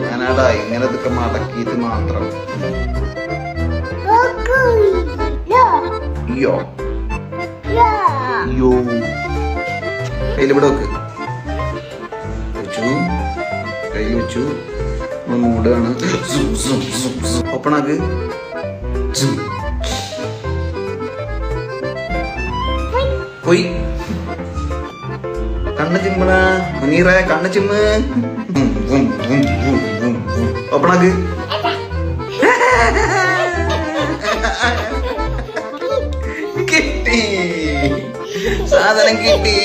ഞാനടായി ഇങ്ങനെ ഇതൊക്കെ മടക്കിയിട്ട് മാത്രം. യോ യോ കയ്യിലിവിടെ വെക്ക്. വെച്ചു, കയ്യിൽ വെച്ചു. മൂടാണ്. ഓപ്പണാക്ക്. പോയി. കണ്ണ് ചിമ്മണ മുനീറ, കണ്ണ് ചിമ്മ്. ഓപ്പണാക്ക്. കിട്ടി, സാധനം കിട്ടി.